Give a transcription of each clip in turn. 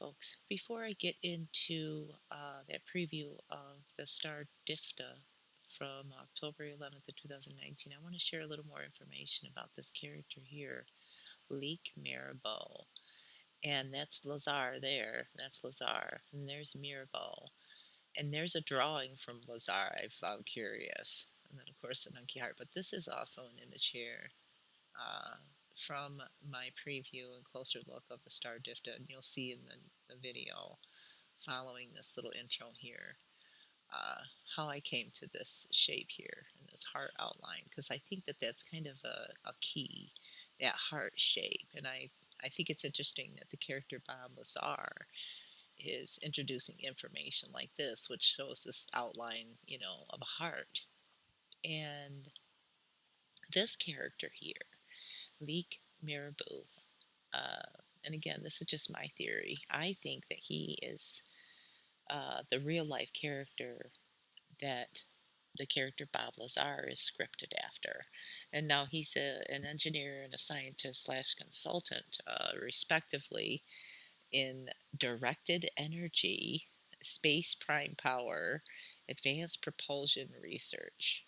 Folks, before I get into that preview of the star Diphda from October 11th of 2019, I want to share a little more information about this character here, Leik Myrabo. And that's Lazar there. That's Lazar. And there's Myrabo. And there's a drawing from Lazar I found curious. And then, of course, the Nunky Heart. But this is also an image here uh, from my preview and closer look of the star Diphda. And you'll see in the video following this little intro here uh, how I came to this shape here and this heart outline, because I think that that's kind of a key, that heart shape. And I think it's interesting that the character Bob Lazar is introducing information like this, which shows this outline, of a heart. And this character here, Leik Myrabo, uh, and again, this is just my theory. I think that he is the real life character that the character Bob Lazar is scripted after. And now he's an engineer and a scientist slash consultant, respectively, in directed energy, space prime power, advanced propulsion research.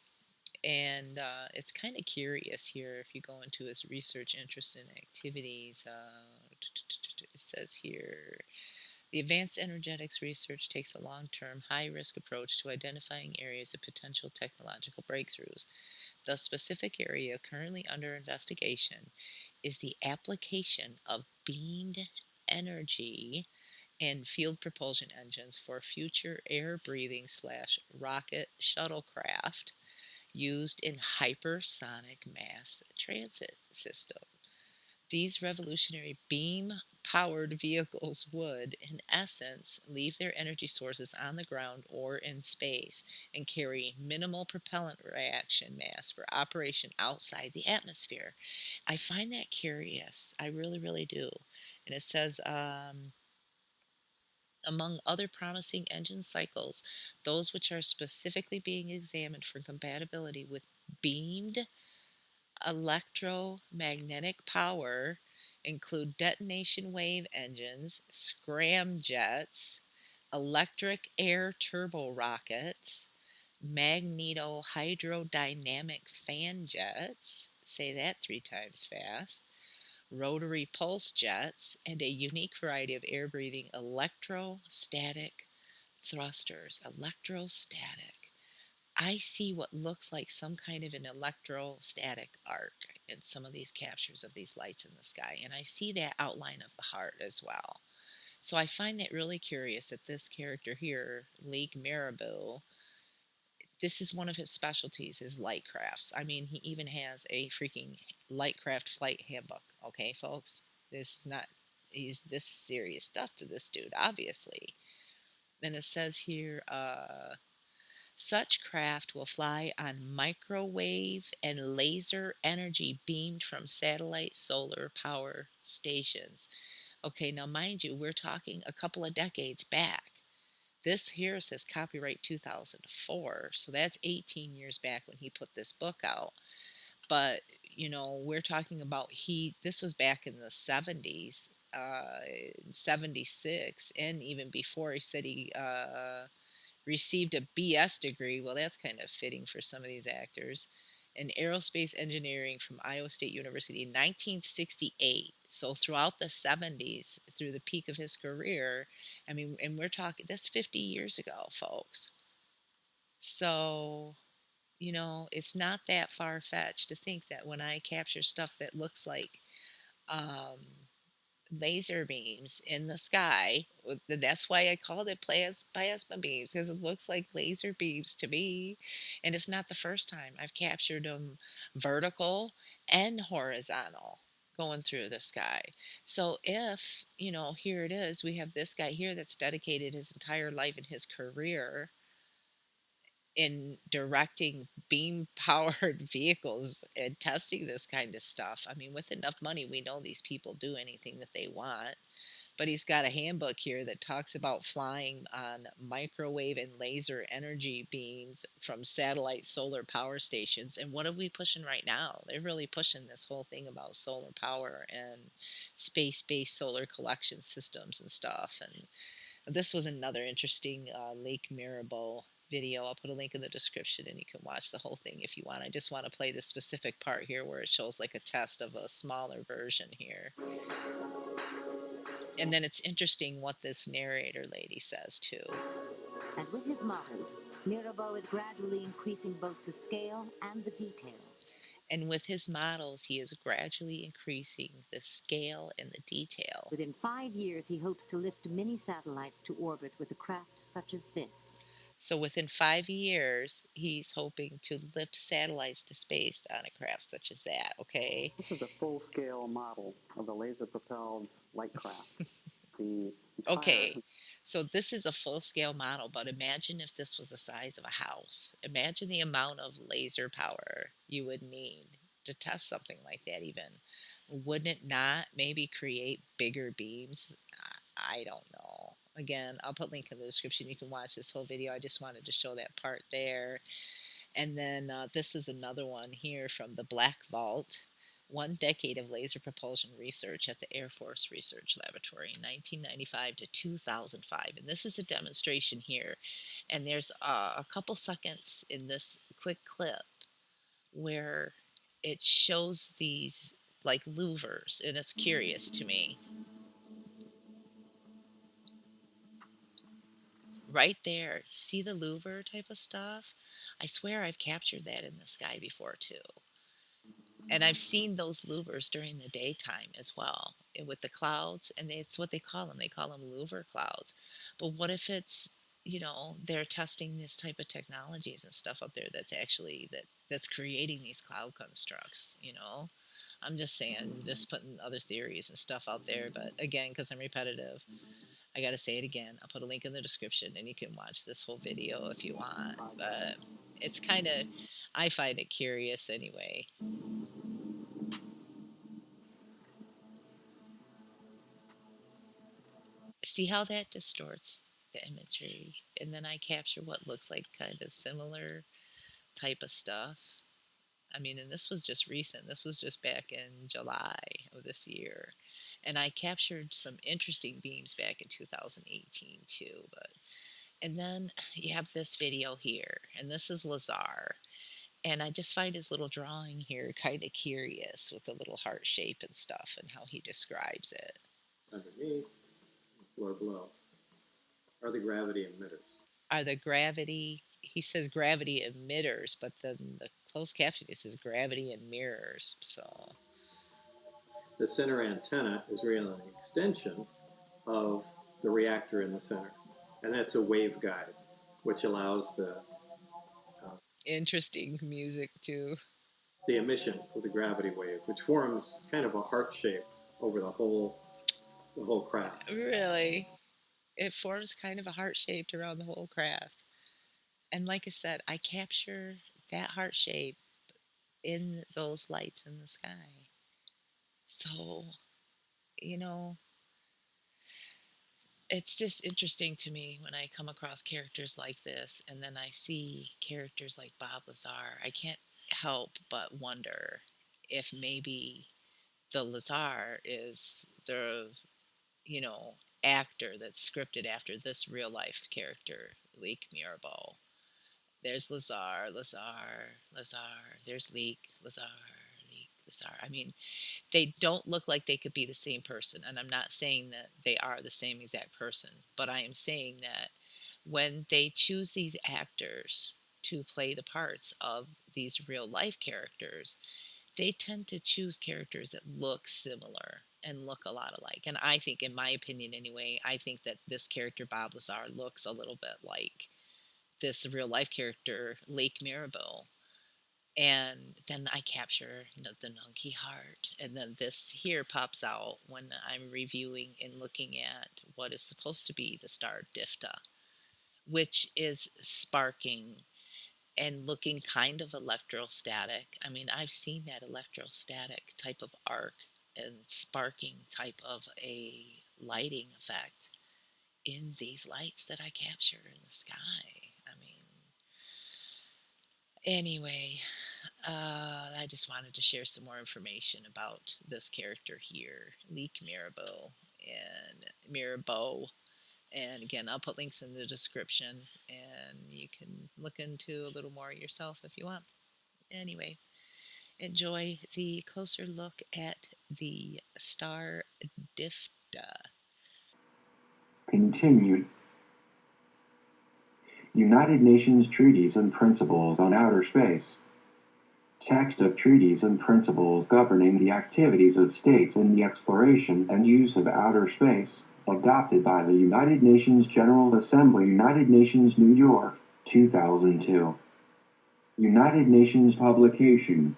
And it's kind of curious here if you go into his research interest and activities. It says here the advanced energetics research takes a long term, high risk approach to identifying areas of potential technological breakthroughs. The specific area currently under investigation is the application of beamed energy and field propulsion engines for future air breathing slash rocket shuttlecraft used in hypersonic mass transit system. These revolutionary beam powered vehicles would, in essence, leave their energy sources on the ground or in space and carry minimal propellant reaction mass for operation outside the atmosphere. I find that curious. I really, really do. And it says, among other promising engine cycles, those which are specifically being examined for compatibility with beamed electromagnetic power include detonation wave engines, scramjets, electric air turbo rockets, magneto-hydrodynamic fan jets, say that 3 times fast, rotary pulse jets, and a unique variety of air breathing electrostatic thrusters. Electrostatic. I see what looks like some kind of an electrostatic arc in some of these captures of these lights in the sky. And I see that outline of the heart as well. So I find that really curious that this character here, Leik Myrabo, this is one of his specialties, is light crafts. I mean, he even has a freaking lightcraft flight handbook. Okay, folks? This is not, this is serious stuff to this dude, obviously. And it says here, such craft will fly on microwave and laser energy beamed from satellite solar power stations. Okay, now mind you, we're talking a couple of decades back. This here says copyright 2004, so that's 18 years back when he put this book out. But, we're talking about this was back in the 70s, 76, and even before he said he received a BS degree. Well, that's kind of fitting for some of these actors. In aerospace engineering from Iowa State University in 1968. So throughout the 70s, through the peak of his career, I mean, and we're talking, that's 50 years ago, folks. So, it's not that far fetched to think that when I capture stuff that looks like um, laser beams in the sky. That's why I called it plasma beams, because it looks like laser beams to me. And it's not the first time I've captured them vertical and horizontal going through the sky. So if, here it is, we have this guy here that's dedicated his entire life and his career in directing beam powered vehicles and testing this kind of stuff. I mean, with enough money, we know these people do anything that they want. But he's got a handbook here that talks about flying on microwave and laser energy beams from satellite solar power stations. And what are we pushing right now? They're really pushing this whole thing about solar power and space based solar collection systems and stuff. And this was another interesting Leik Myrabo video. I'll put a link in the description and you can watch the whole thing if you want. I just want to play the specific part here where it shows like a test of a smaller version here. And then it's interesting what this narrator lady says too. And with his models, Myrabo is gradually increasing both the scale and the detail. And with his models, he is gradually increasing the scale and the detail. Within 5 years, he hopes to lift many satellites to orbit with a craft such as this. So within 5 years, he's hoping to lift satellites to space on a craft such as that, okay? This is a full-scale model of the laser-propelled light craft. The Okay, so this is a full scale model, but imagine if this was the size of a house. Imagine the amount of laser power you would need to test something like that, even. Wouldn't it not maybe create bigger beams? I don't know. Again, I'll put a link in the description. You can watch this whole video. I just wanted to show that part there. And then this is another one here from the Black Vault. 1 decade of laser propulsion research at the Air Force Research Laboratory, 1995 to 2005. And this is a demonstration here. And there's a couple seconds in this quick clip where it shows these like louvers, and it's curious to me. Right there, see the louver type of stuff? I swear I've captured that in the sky before too. And I've seen those louvers during the daytime as well with the clouds, and it's what they call them. They call them louver clouds. But what if it's they're testing this type of technologies and stuff up there that's actually that's creating these cloud constructs? I'm just saying, just putting other theories and stuff out there. But again, because I'm repetitive, I got to say it again. I'll put a link in the description and you can watch this whole video if you want. But it's kind of, I find it curious anyway. See how that distorts the imagery, and then I capture what looks like kind of similar type of stuff. I mean, and this was just recent. This was just back in July of this year. And I captured some interesting beams back in 2018 too. And then you have this video here, and this is Lazar. And I just find his little drawing here kind of curious with the little heart shape and stuff and how he describes it. underneath, the floor below, are the gravity emitters. He says gravity emitters, but then the closed caption says gravity and mirrors. So the center antenna is really an extension of the reactor in the center, and that's a waveguide, which allows interesting music too. the emission of the gravity wave, which forms kind of a heart shape over the whole craft. Really, it forms kind of a heart shaped around the whole craft. And like I said, I capture that heart shape in those lights in the sky. So, you know, it's just interesting to me when I come across characters like this, and then I see characters like Bob Lazar. I can't help but wonder if maybe the Lazar is the, you know, actor that's scripted after this real life character, Leik Myrabo. There's Lazar, Lazar, Lazar. There's Leik, Lazar, Leik, Lazar. I mean, they don't look like they could be the same person. And I'm not saying that they are the same exact person, but I am saying that when they choose these actors to play the parts of these real life characters, they tend to choose characters that look similar and look a lot alike. And I think, in my opinion anyway, I think that this character, Bob Lazar, looks a little bit like this real life character, Leik Myrabo. And then I capture, the Nunky heart. And then this here pops out when I'm reviewing and looking at what is supposed to be the star Diphda, which is sparking and looking kind of electrostatic. I mean, I've seen that electrostatic type of arc and sparking type of a lighting effect in these lights that I capture in the sky. I mean, anyway, I just wanted to share some more information about this character here, Leik Myrabo. And again, I'll put links in the description and you can look into a little more yourself if you want. Anyway, enjoy the closer look at the star Diphda. Continued. United Nations Treaties and Principles on Outer Space. Text of treaties and principles governing the activities of states in the exploration and use of outer space, adopted by the United Nations General Assembly, United Nations, New York, 2002. United Nations Publication.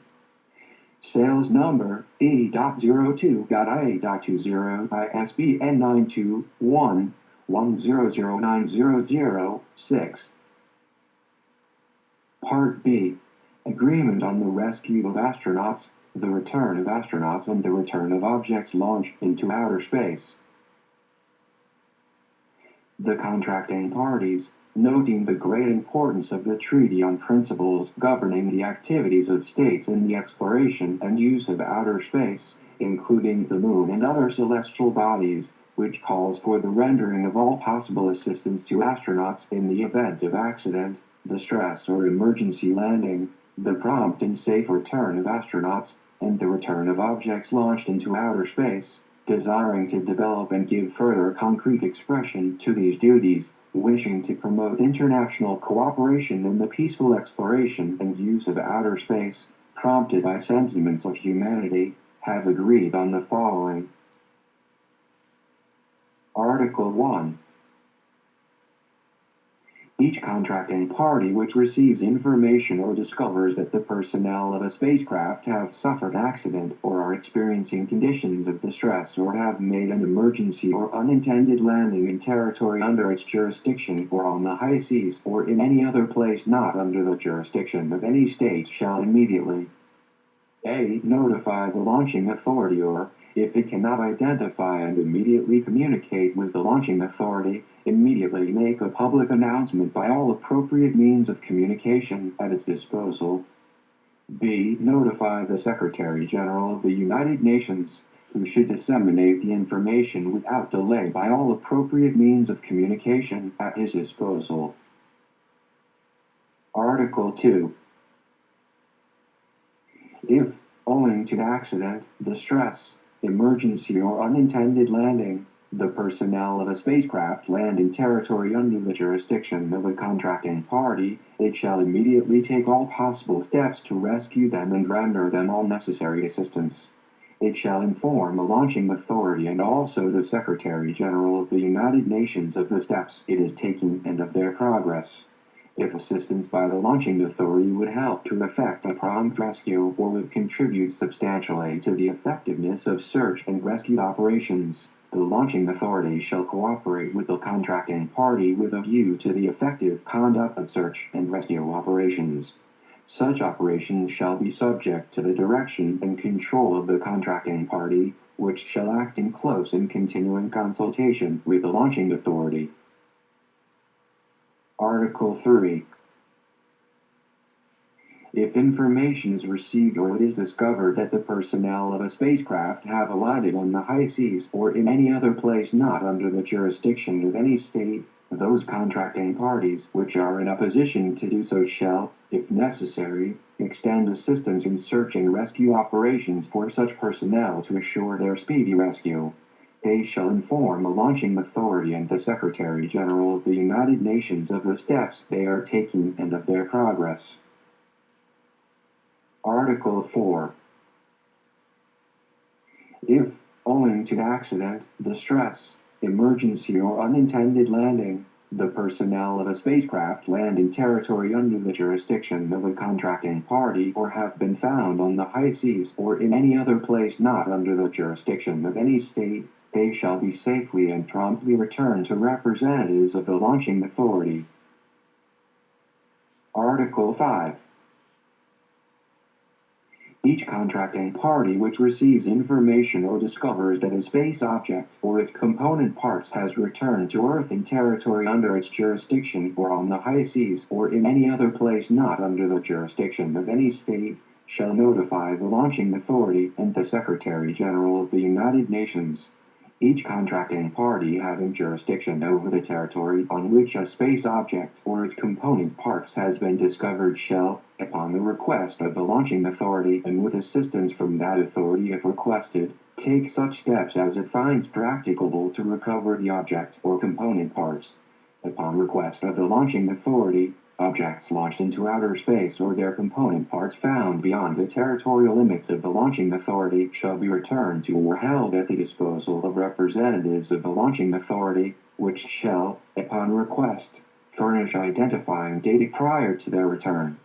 Sales number E.02.IA.20 ISBN 921-10090006. Part B. Agreement on the rescue of astronauts, the return of astronauts and the return of objects launched into outer space. The contracting parties, noting the great importance of the Treaty on Principles governing the activities of states in the exploration and use of outer space, including the Moon and other celestial bodies, which calls for the rendering of all possible assistance to astronauts in the event of accident, distress or emergency landing, the prompt and safe return of astronauts, and the return of objects launched into outer space, desiring to develop and give further concrete expression to these duties, wishing to promote international cooperation in the peaceful exploration and use of outer space, prompted by sentiments of humanity, have agreed on the following. Article 1. Each contracting party which receives information or discovers that the personnel of a spacecraft have suffered an accident or are experiencing conditions of distress or have made an emergency or unintended landing in territory under its jurisdiction or on the high seas or in any other place not under the jurisdiction of any state shall immediately A. Notify the launching authority or, if it cannot identify and immediately communicate with the launching authority, immediately make a public announcement by all appropriate means of communication at its disposal. B. Notify the Secretary General of the United Nations, who should disseminate the information without delay by all appropriate means of communication at his disposal. Article 2. If, owing to accident, distress, emergency or unintended landing, the personnel of a spacecraft land in territory under the jurisdiction of a contracting party, it shall immediately take all possible steps to rescue them and render them all necessary assistance. It shall inform the launching authority and also the Secretary General of the United Nations of the steps it is taking and of their progress. If assistance by the launching authority would help to effect a prompt rescue or would contribute substantially to the effectiveness of search and rescue operations, the launching authority shall cooperate with the contracting party with a view to the effective conduct of search and rescue operations. Such operations shall be subject to the direction and control of the contracting party, which shall act in close and continuing consultation with the launching authority. Article 3. If information is received or it is discovered that the personnel of a spacecraft have alighted on the high seas or in any other place not under the jurisdiction of any state, those contracting parties which are in a position to do so shall, if necessary, extend assistance in search and rescue operations for such personnel to assure their speedy rescue. They shall inform the launching authority and the Secretary General of the United Nations of the steps they are taking and of their progress. Article 4. If, owing to accident, distress, emergency or unintended landing, the personnel of a spacecraft land in territory under the jurisdiction of a contracting party or have been found on the high seas or in any other place not under the jurisdiction of any state, they shall be safely and promptly returned to representatives of the launching authority. Article 5. Each contracting party which receives information or discovers that a space object or its component parts has returned to Earth in territory under its jurisdiction or on the high seas or in any other place not under the jurisdiction of any state shall notify the launching authority and the Secretary General of the United Nations. Each contracting party having jurisdiction over the territory on which a space object or its component parts has been discovered shall, upon the request of the launching authority and with assistance from that authority if requested, take such steps as it finds practicable to recover the object or component parts. Upon request of the launching authority, objects launched into outer space or their component parts found beyond the territorial limits of the launching authority shall be returned to or held at the disposal of representatives of the launching authority, which shall, upon request, furnish identifying data prior to their return.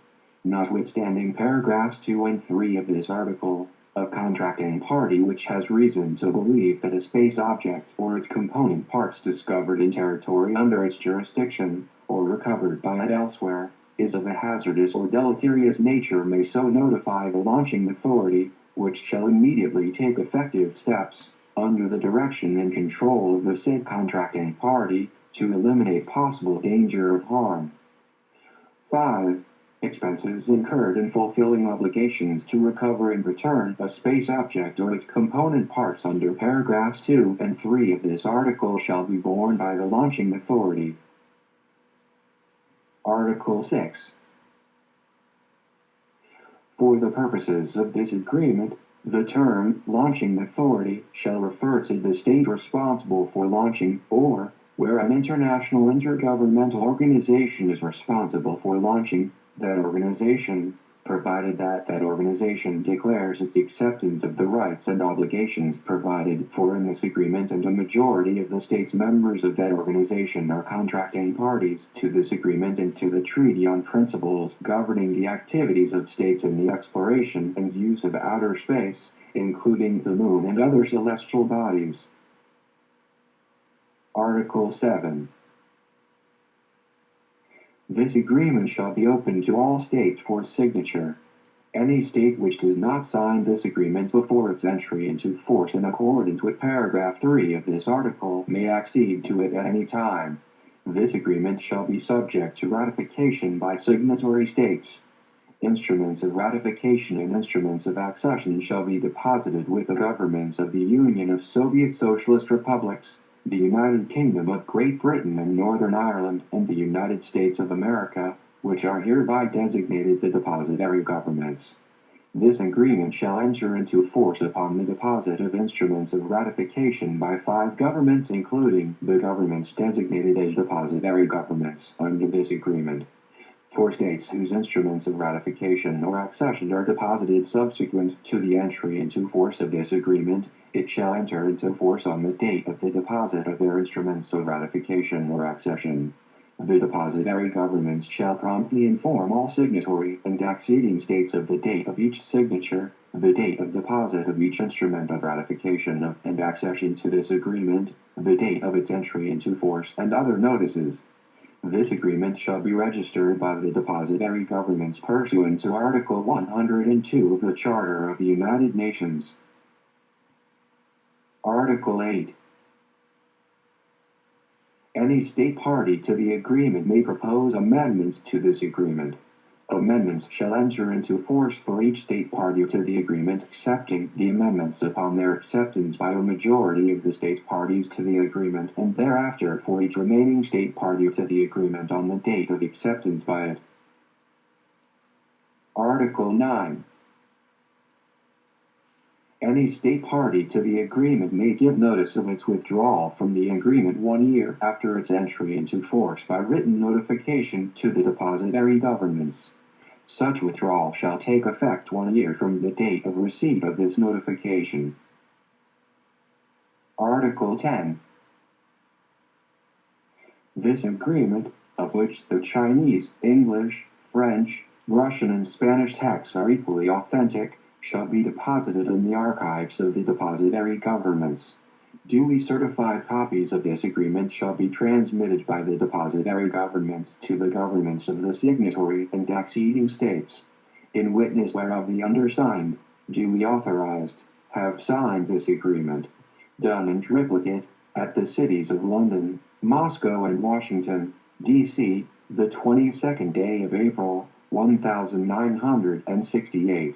Notwithstanding paragraphs 2 and 3 of this article, a contracting party which has reason to believe that a space object or its component parts discovered in territory under its jurisdiction or recovered by it elsewhere is of a hazardous or deleterious nature may so notify the launching authority, which shall immediately take effective steps under the direction and control of the said contracting party to eliminate possible danger of harm. 5. Expenses incurred in fulfilling obligations to recover and return a space object or its component parts under paragraphs 2 and 3 of this article shall be borne by the launching authority. Article 6. For the purposes of this agreement, the term launching authority shall refer to the state responsible for launching or, where an international intergovernmental organization is responsible for launching, that organization, provided that that organization declares its acceptance of the rights and obligations provided for in this agreement and a majority of the states members of that organization are contracting parties to this agreement and to the Treaty on Principles governing the activities of states in the exploration and use of outer space, including the moon and other celestial bodies. Article 7. This agreement shall be open to all states for signature. Any state which does not sign this agreement before its entry into force in accordance with paragraph 3 of this article may accede to it at any time. This agreement shall be subject to ratification by signatory states. Instruments of ratification and instruments of accession shall be deposited with the governments of the Union of Soviet Socialist Republics, the United Kingdom of Great Britain and Northern Ireland, and the United States of America, which are hereby designated the depositary governments. This agreement shall enter into force upon the deposit of instruments of ratification by 5 governments, including the governments designated as depositary governments under this agreement. For states whose instruments of ratification or accession are deposited subsequent to the entry into force of this agreement, it shall enter into force on the date of the deposit of their instruments of ratification or accession. The depositary governments shall promptly inform all signatory and acceding states of the date of each signature, the date of deposit of each instrument of ratification and accession to this agreement, the date of its entry into force, and other notices. This agreement shall be registered by the depositary governments pursuant to Article 102 of the Charter of the United Nations. Article 8. Any state party to the agreement may propose amendments to this agreement. Amendments shall enter into force for each state party to the agreement, accepting the amendments upon their acceptance by a majority of the state parties to the agreement, and thereafter for each remaining state party to the agreement on the date of acceptance by it. Article 9. Any state party to the agreement may give notice of its withdrawal from the agreement 1 year after its entry into force by written notification to the depositary governments. Such withdrawal shall take effect 1 year from the date of receipt of this notification. Article 10. This agreement, of which the Chinese, English, French, Russian, and Spanish texts are equally authentic, shall be deposited in the archives of the depositary governments. Duly certified copies of this agreement shall be transmitted by the depositary governments to the governments of the signatory and acceding states, in witness whereof the undersigned, duly authorized, have signed this agreement, done in triplicate, at the cities of London, Moscow, and Washington, D.C., the 22nd day of April, 1968.